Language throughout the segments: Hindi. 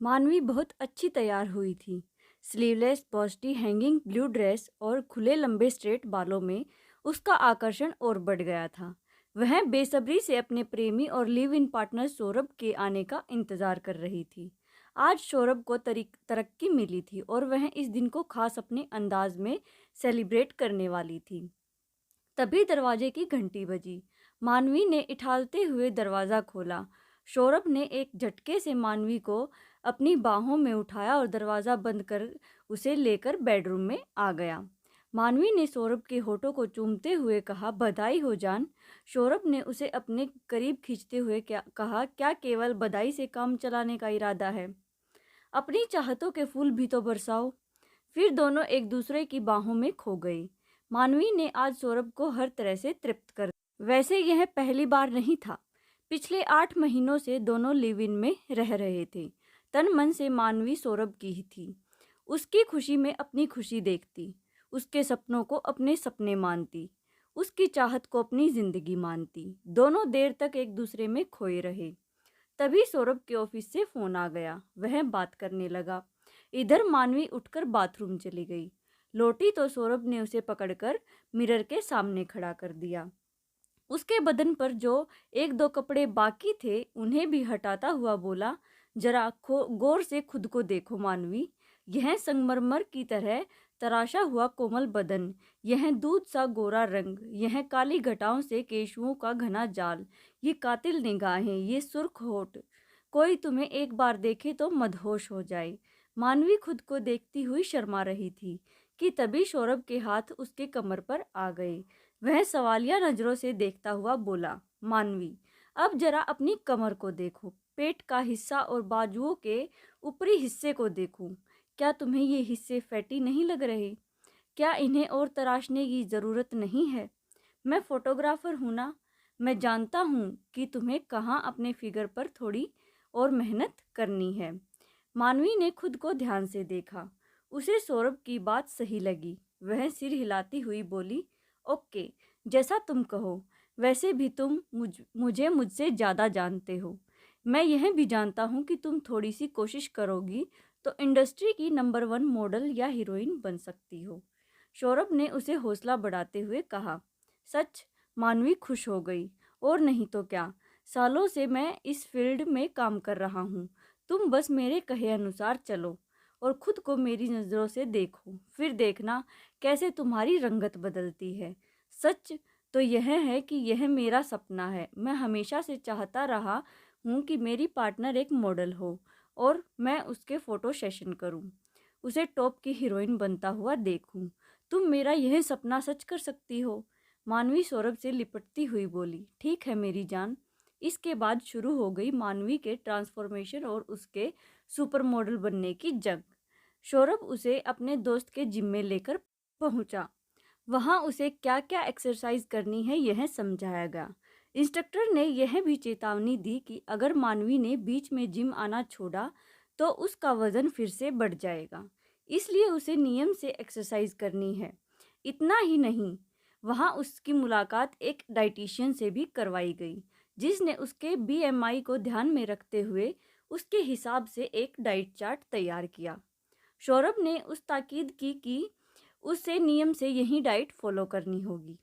मानवी बहुत अच्छी तैयार हुई थी। Sleeveless body hanging blue dress और खुले लंबे स्ट्रेट बालों में उसका आकर्षण और बढ़ गया था। वह बेसब्री से अपने प्रेमी और लिव इन पार्टनर सौरभ के आने का इंतजार कर रही थी। आज सौरभ को तरक्की मिली थी और वह इस दिन को खास अपने अंदाज में सेलिब्रेट करने वाली थी। तभी दरवाजे की घंटी बजी। मानवी ने इठालते हुए दरवाज़ा खोला। सौरभ ने एक झटके से मानवी को अपनी बाहों में उठाया और दरवाज़ा बंद कर उसे लेकर बेडरूम में आ गया। मानवी ने सौरभ के होठों को चूमते हुए कहा, बधाई हो जान। सौरभ ने उसे अपने करीब खींचते हुए कहा, क्या केवल बधाई से काम चलाने का इरादा है? अपनी चाहतों के फूल भी तो बरसाओ। फिर दोनों एक दूसरे की बाहों में खो गए। मानवी ने आज सौरभ को हर तरह से तृप्त कर वैसे यह पहली बार नहीं था। पिछले 8 महीनों से दोनों लिव इन में रह रहे थे। तन मन से मानवी सौरभ की ही थी। उसकी खुशी में अपनी खुशी देखती, उसके सपनों को अपने सपने मानती, उसकी चाहत को अपनी जिंदगी मानती। दोनों देर तक एक दूसरे में खोए रहे। तभी सौरभ के ऑफिस से फोन आ गया। वह बात करने लगा। इधर मानवी उठकर बाथरूम चली गई। लौटी तो सौरभ ने उसे पकड़कर मिरर के सामने खड़ा कर दिया। उसके बदन पर जो एक दो कपड़े बाकी थे उन्हें भी हटाता हुआ बोला, जरा गौर से खुद को देखो मानवी। यह संगमरमर की तरह तराशा हुआ कोमल बदन, यह दूध सा गोरा रंग, यह काली घटाओं से केशुओं का घना जाल, ये कातिल निगाहें, ये सुर्ख होठ, कोई तुम्हें एक बार देखे तो मदहोश हो जाए। मानवी खुद को देखती हुई शर्मा रही थी कि तभी सौरभ के हाथ उसके कमर पर आ गए। वह सवालिया नजरों से देखता हुआ बोला, मानवी, अब जरा अपनी कमर को देखो, पेट का हिस्सा और बाजुओं के ऊपरी हिस्से को देखूं। क्या तुम्हें ये हिस्से फैटी नहीं लग रहे? क्या इन्हें और तराशने की ज़रूरत नहीं है? मैं फोटोग्राफर हूँ ना, मैं जानता हूँ कि तुम्हें कहाँ अपने फिगर पर थोड़ी और मेहनत करनी है। मानवी ने खुद को ध्यान से देखा। उसे सौरभ की बात सही लगी। वह सिर हिलाती हुई बोली, ओके, जैसा तुम कहो। वैसे भी तुम मुझे मुझसे ज़्यादा जानते हो। मैं यह भी जानता हूँ कि तुम थोड़ी सी कोशिश करोगी तो इंडस्ट्री की नंबर 1 मॉडल या हीरोइन बन सकती हो। सौरभ ने उसे हौसला बढ़ाते हुए कहा। सच? मानवी खुश हो गई। और नहीं तो क्या, सालों से मैं इस फील्ड में काम कर रहा हूँ। तुम बस मेरे कहे अनुसार चलो और खुद को मेरी नज़रों से देखो, फिर देखना कैसे तुम्हारी रंगत बदलती है। सच तो यह है कि यह मेरा सपना है। मैं हमेशा से चाहता रहा हूँ कि मेरी पार्टनर एक मॉडल हो और मैं उसके फ़ोटो सेशन करूँ, उसे टॉप की हीरोइन बनता हुआ देखूँ। तुम मेरा यह सपना सच कर सकती हो? मानवी सौरभ से लिपटती हुई बोली, ठीक है मेरी जान। इसके बाद शुरू हो गई मानवी के ट्रांसफॉर्मेशन और उसके सुपर मॉडल बनने की जंग। सौरभ उसे अपने दोस्त के जिम में लेकर पहुंचा। वहां उसे क्या क्या एक्सरसाइज करनी है यह समझाया गया। इंस्ट्रक्टर ने यह भी चेतावनी दी कि अगर मानवी ने बीच में जिम आना छोड़ा तो उसका वजन फिर से बढ़ जाएगा, इसलिए उसे नियम से एक्सरसाइज करनी है। इतना ही नहीं, वहां उसकी मुलाकात एक डाइटिशियन से भी करवाई गई, जिसने उसके बीएमआई को ध्यान में रखते हुए उसके हिसाब से एक डाइट चार्ट तैयार किया। सौरभ ने उस ताकीद की कि उसे नियम से यही डाइट फॉलो करनी होगी।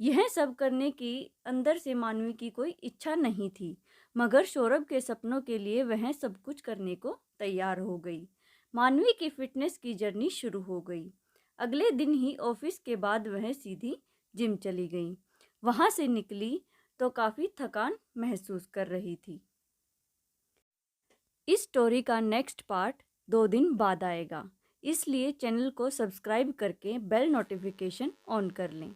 यह सब करने की अंदर से मानवी की कोई इच्छा नहीं थी, मगर सौरभ के सपनों के लिए वह सब कुछ करने को तैयार हो गई। मानवी की फिटनेस की जर्नी शुरू हो गई। अगले दिन ही ऑफिस के बाद वह सीधी जिम चली गई। वहां से निकली तो काफ़ी थकान महसूस कर रही थी। इस स्टोरी का नेक्स्ट पार्ट 2 दिन बाद आएगा, इसलिए चैनल को सब्सक्राइब करके बेल नोटिफिकेशन ऑन कर लें।